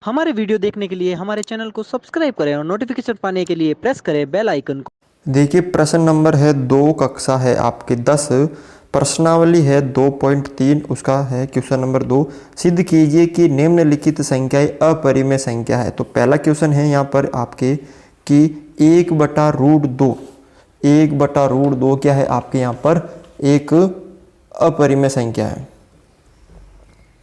हमारे वीडियो देखने के लिए हमारे चैनल को सब्सक्राइब करें और नोटिफिकेशन पाने के लिए प्रेस करें बेल आइकन को। देखिए प्रश्न नंबर है 2, कक्षा है आपके 10, प्रश्नावली है 2.3, उसका है क्वेश्चन नंबर 2। सिद्ध कीजिए कि निम्नलिखित संख्याएं अपरिमेय संख्या है। तो पहला क्वेश्चन है यहाँ पर आपके कि 1/√2, 1/√2 क्या है आपके यहाँ पर एक अपरिमेय संख्या है।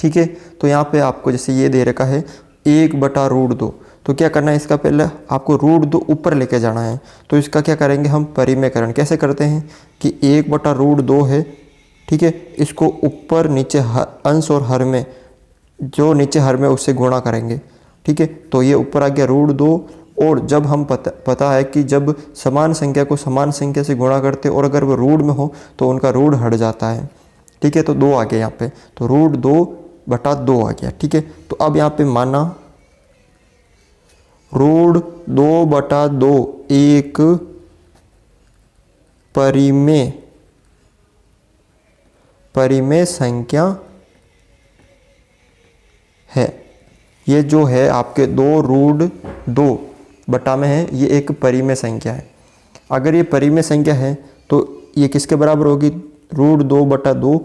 ठीक है, तो यहाँ पे आपको जैसे ये दे रखा है 1/√2, तो क्या करना है, इसका पहले आपको √2 ऊपर लेके जाना है। तो इसका क्या करेंगे हम, परिमेयकरण कैसे करते हैं कि 1/√2 है, ठीक है, इसको ऊपर नीचे अंश और हर में, जो नीचे हर में उससे गुणा करेंगे। ठीक है, तो ये ऊपर आ गया √2, और जब हम पता है कि जब समान संख्या को समान संख्या से गुणा करते और अगर वो √2 में हो तो उनका √2 हट जाता है। ठीक है, तो 2 आ गया यहाँ पे, तो √2/2 आ गया। ठीक है, तो अब यहाँ पे माना √2/2 एक परिमेय संख्या है। ये जो है आपके 2√2 बटा में है, ये एक परिमेय संख्या है। अगर ये परिमेय संख्या है तो ये किसके बराबर होगी, √2/2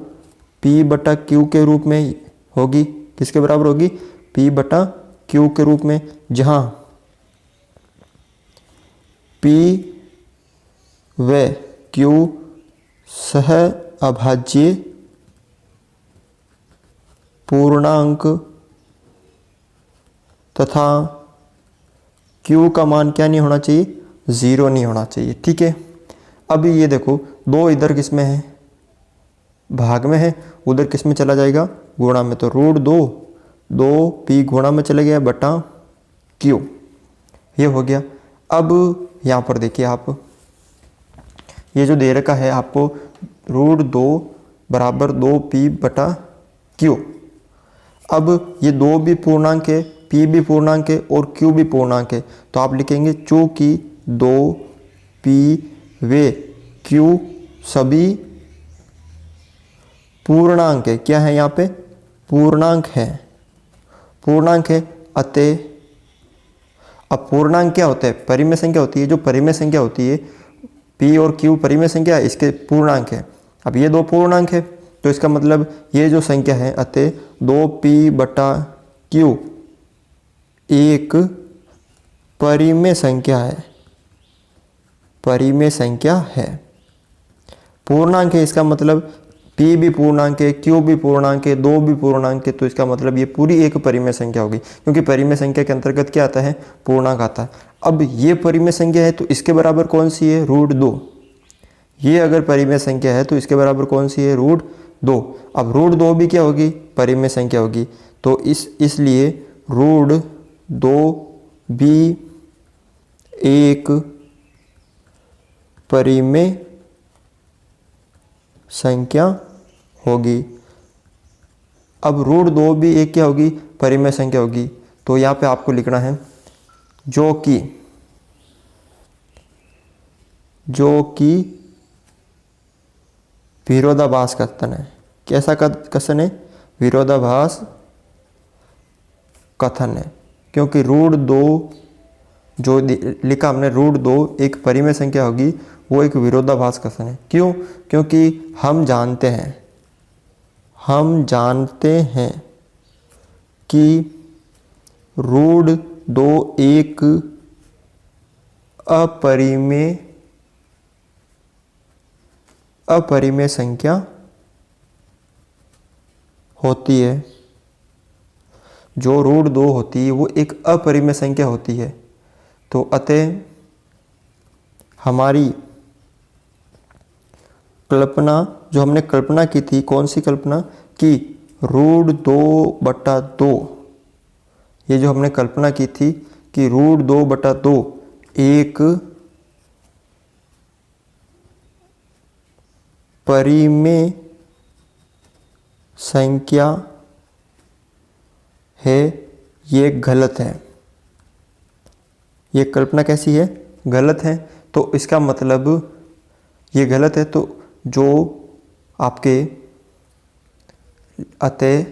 p/q के रूप में होगी। किसके बराबर होगी, p/q के रूप में, जहां p व q सह अभाज्य पूर्णांक तथा q का मान क्या नहीं होना चाहिए, 0 नहीं होना चाहिए। ठीक है, अभी ये देखो 2 इधर किस में है, भाग में है, उधर किस में चला जाएगा, गुणा में। तो √2 गुणा में चले गया बटा q, ये हो गया। अब यहाँ पर देखिए आप, ये जो दे रखा है आपको √2 = 2p/q। अब ये 2 भी पूर्णांक है, p भी पूर्णांक है और q भी पूर्णांक है, तो आप लिखेंगे चूंकि 2p व q सभी पूर्णांक है। क्या है यहाँ पे, पूर्णांक है, पूर्णांक है, अतः अब पूर्णांक क्या होता है, परिमेय संख्या होती है। जो परिमेय संख्या होती है, p और q परिमेय संख्या है, इसके पूर्णांक है। अब ये 2 पूर्णांक है, तो इसका मतलब ये जो संख्या है, अतः 2p/q एक परिमेय संख्या है, परिमेय संख्या है, पूर्णांक है। इसका मतलब p भी पूर्णांक है, q भी पूर्णांक है, 2 भी पूर्णांक है, तो इसका मतलब ये पूरी एक परिमेय संख्या होगी, क्योंकि परिमेय संख्या के अंतर्गत क्या आता है, पूर्णांक आता है। अब ये परिमेय संख्या है तो इसके बराबर कौन सी है, √2। ये अगर परिमेय संख्या है तो इसके बराबर कौन सी है, √2। अब √2 भी क्या होगी, परिमेय संख्या होगी, तो इसलिए √2 भी एक परिमेय संख्या होगी। अब √2 भी एक क्या होगी, परिमेय संख्या होगी। तो यहाँ पे आपको लिखना है जो कि विरोधाभास कथन है। कैसा कथन है, विरोधाभास कथन है, क्योंकि √2 जो लिखा हमने, √2 एक परिमेय संख्या होगी, वो एक विरोधाभास कथन है। क्यों, क्योंकि हम जानते हैं कि √2 एक अपरिमेय संख्या होती है। जो √2 होती है वो एक अपरिमेय संख्या होती है। तो अतः हमारी कल्पना, जो हमने कल्पना की थी, कौन सी कल्पना कि √2/2, ये जो हमने कल्पना की थी कि √2/2 एक परिमेय संख्या है, ये गलत है। ये कल्पना कैसी है, गलत है। तो इसका मतलब ये गलत है, तो जो आपके अतः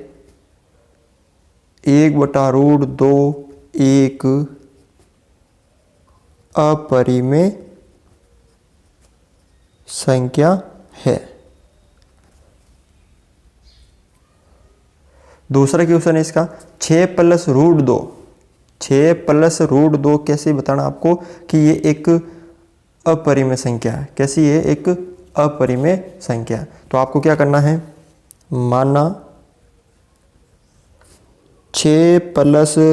1/√2 एक अपरिमेय संख्या है। दूसरा क्वेश्चन है इसका 6 + √2। 6 + √2 कैसे बताना आपको कि ये एक अपरिमेय संख्या है। कैसी है? एक अपरिमेय संख्या। तो आपको क्या करना है, माना 6 +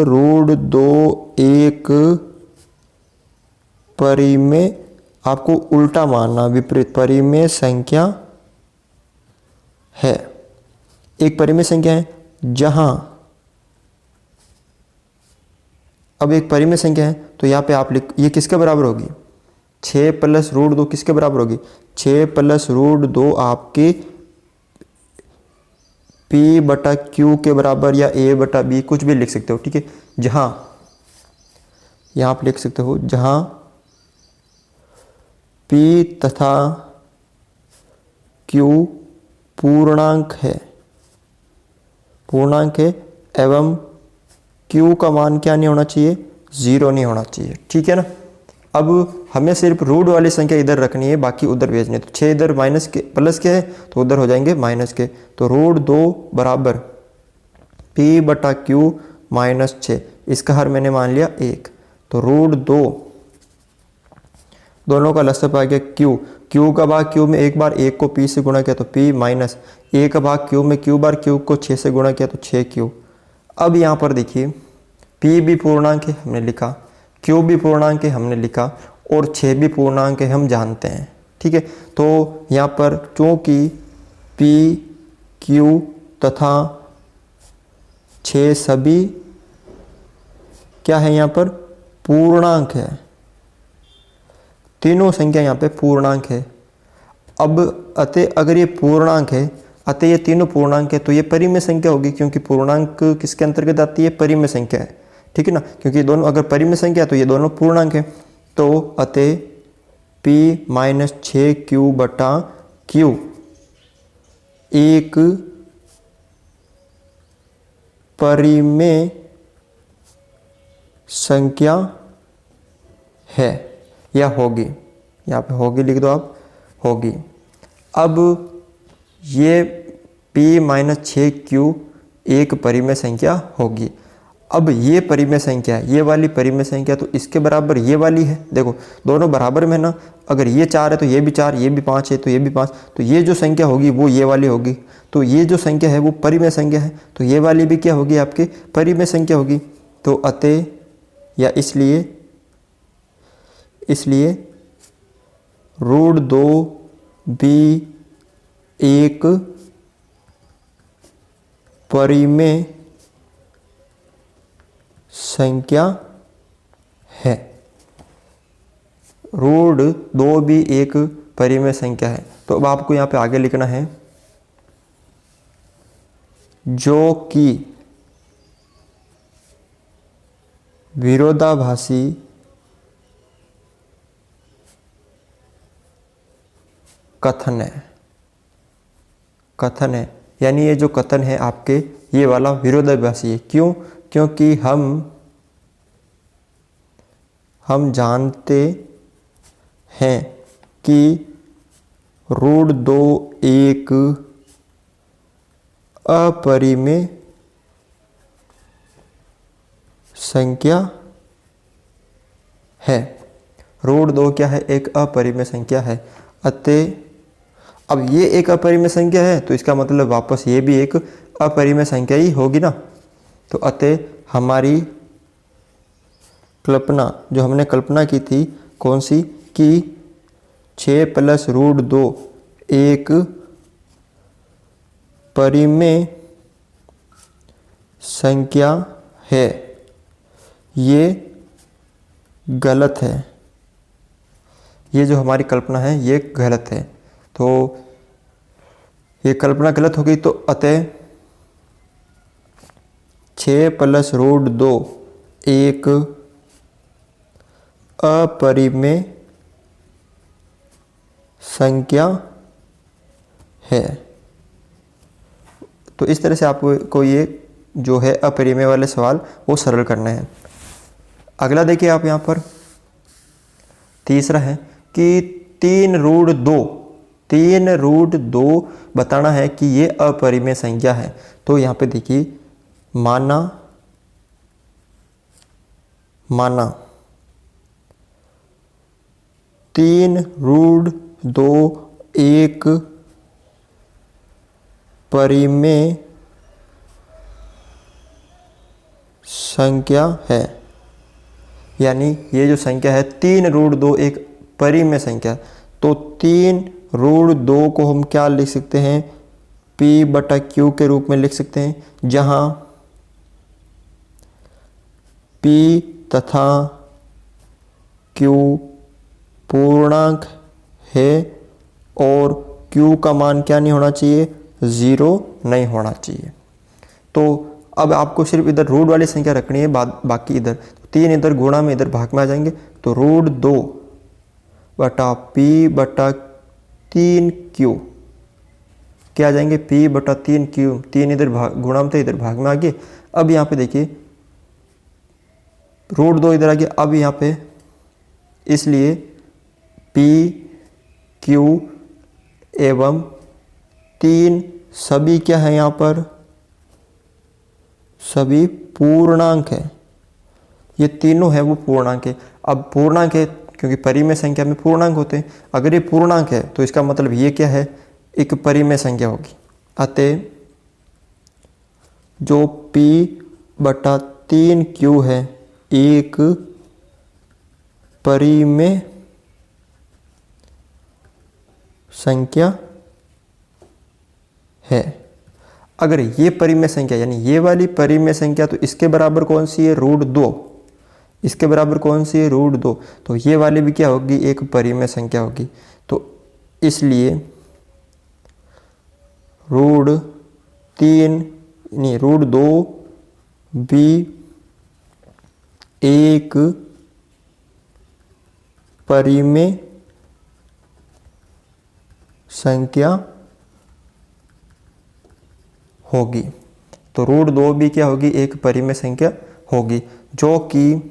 √2 एक परिमेय, आपको उल्टा मानना, विपरीत परिमेय संख्या है। एक परिमेय संख्या है जहां, अब एक परिमेय संख्या है तो यहां पे आप लिख, ये किसके बराबर होगी? 6 + √2 किसके बराबर होगी? 6 + √2 आपके P/Q के बराबर, या A/B कुछ भी लिख सकते हो, ठीक है। जहां यहां आप लिख सकते हो जहां P तथा Q पूर्णांक है, एवं Q का मान क्या नहीं होना चाहिए? 0 नहीं होना चाहिए, ठीक है ना। अब हमें सिर्फ रूट वाली संख्या इधर रखनी है, बाकी उधर भेजने। तो 6 इधर माइनस के प्लस के है तो उधर हो जाएंगे माइनस के। तो √2 बराबर P/Q -6, इसका हर मैंने मान लिया 1। तो √2, दोनों का लसअप आ गया Q का भाग Q में एक बार 1 को P से गुणा किया तो P माइनस A का भाग Q में Q बार Q को 6 से गुणा किया तो 6Q। अब यहाँ पर देखिए P भी पूर्णांक है हमने लिखा, Q भी पूर्णांक है हमने लिखा, और 6 भी पूर्णांक है हम जानते हैं, ठीक है। तो यहाँ पर चूंकि P, Q तथा 6 सभी क्या है, यहाँ पर पूर्णांक है, तीनों संख्या यहाँ पे पूर्णांक है। अब अतः अगर ये पूर्णांक है, अतः ये तीनों पूर्णांक है, तो ये परिमेय संख्या होगी, क्योंकि पूर्णांक किसके अंतर्गत आती है? परिमेय संख्या है, ठीक है ना। क्योंकि दोनों अगर परिमेय संख्या है तो ये दोनों पूर्णांक है। तो अतः P - 6Q/Q एक परिमेय संख्या है या होगी। यहाँ पे होगी लिख दो आप, होगी। अब ये P - 6Q एक परिमेय संख्या होगी। अब ये परिमेय संख्या है, ये वाली परिमेय संख्या, तो इसके बराबर ये वाली है। देखो दोनों बराबर में ना, अगर ये 4 है तो ये भी 4, ये भी 5 है तो ये भी 5, तो ये जो संख्या होगी वो ये वाली होगी। तो ये जो संख्या है वो परिमेय संख्या है, तो ये वाली भी क्या होगी? आपके परिमेय संख्या होगी। तो अतः या इसलिए √2 भी एक परिमेय संख्या है। √2 भी एक परिमेय संख्या है। तो अब आपको यहाँ पे आगे लिखना है, जो कि विरोधाभासी कथन है, यानी ये जो कथन है आपके, ये वाला विरोधाभासी है। क्यों? क्योंकि हम जानते हैं कि √2 एक अपरिमेय संख्या है। √2 क्या है? एक अपरिमेय संख्या है। अतः अब ये एक अपरिमेय संख्या है तो इसका मतलब वापस ये भी एक अपरिमेय संख्या ही होगी ना। तो अतः हमारी कल्पना, जो हमने कल्पना की थी, कौन सी? कि 6 + √2 एक परिमेय संख्या है, ये गलत है। ये जो हमारी कल्पना है ये गलत है। तो ये कल्पना गलत हो गई। तो अतः 6 + √2 एक अपरिमेय संख्या है। तो इस तरह से आपको ये जो है अपरिमेय वाले सवाल वो सरल करने हैं। अगला देखिए आप यहाँ पर तीसरा है कि 3√2 बताना है कि ये अपरिमेय संख्या है। तो यहाँ पे देखिए माना 3√2 एक परिमेय संख्या है, यानी ये जो संख्या है 3√2 एक परिमेय संख्या। तो 3√2 को हम क्या लिख सकते हैं, P/Q के रूप में लिख सकते हैं, जहां P तथा Q पूर्णांक है और Q का मान क्या नहीं होना चाहिए, 0 नहीं होना चाहिए। तो अब आपको सिर्फ इधर रूट वाली संख्या रखनी है, बाकी इधर 3 इधर गुणा में इधर भाग में आ जाएंगे। तो √2/P/3Q क्या आ जाएंगे, P/3Q, 3 इधर गुणा में थे इधर भाग में आ गए। अब यहाँ पे देखिए √2 इधर आ गया। अब यहाँ पे इसलिए P, Q एवं 3 सभी क्या है, यहाँ पर सभी पूर्णांक है। ये तीनों है वो पूर्णांक है। अब पूर्णांक है क्योंकि परिमेय संख्या में पूर्णांक होते हैं। अगर ये पूर्णांक है तो इसका मतलब ये क्या है, एक परिमेय संख्या होगी। अतः जो P/3Q है एक परिमेय संख्या है। अगर ये परिमेय संख्या यानी ये वाली परिमेय संख्या, तो इसके बराबर कौन सी है, √2। इसके बराबर कौन सी है, √2। तो ये वाली भी क्या होगी, एक परिमेय संख्या होगी। तो इसलिए √2 भी एक परिमेय संख्या होगी। तो √2 भी क्या होगी, एक परिमेय संख्या होगी, जो कि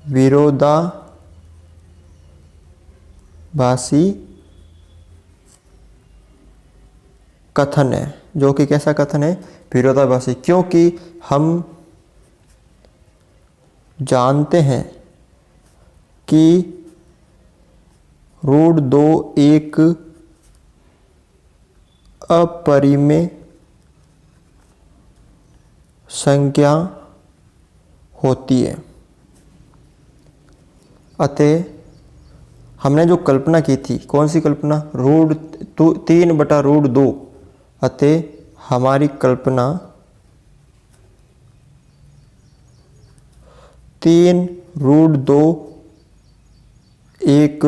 विरोधाभासी कथन है। जो कि कैसा कथन है, विरोधाभासी, क्योंकि हम जानते हैं कि √2 एक अपरिमेय संख्या होती है। अतः हमने जो कल्पना की थी, कौन सी कल्पना, 3/√2। अतः हमारी कल्पना 3√2 एक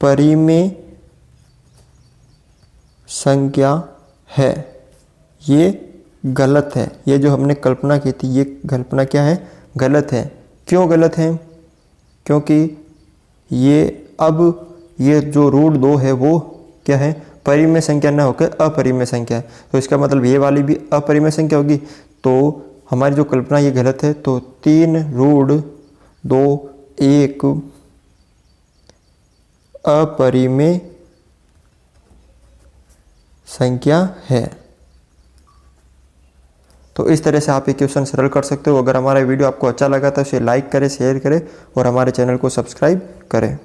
परिमेय संख्या है। ये गलत है। ये जो हमने कल्पना की थी, ये कल्पना क्या है, गलत है। क्यों गलत है, क्योंकि ये जो √2 है वो क्या है, परिमेय संख्या न होकर अपरिमेय संख्या है। तो इसका मतलब ये वाली भी अपरिमेय संख्या होगी। तो हमारी जो कल्पना ये गलत है। तो 3√2 एक अपरिमेय संख्या है। तो इस तरह से आप ये क्वेश्चन सरल कर सकते हो। अगर हमारा वीडियो आपको अच्छा लगा तो इसे लाइक करें, शेयर करें और हमारे चैनल को सब्सक्राइब करें।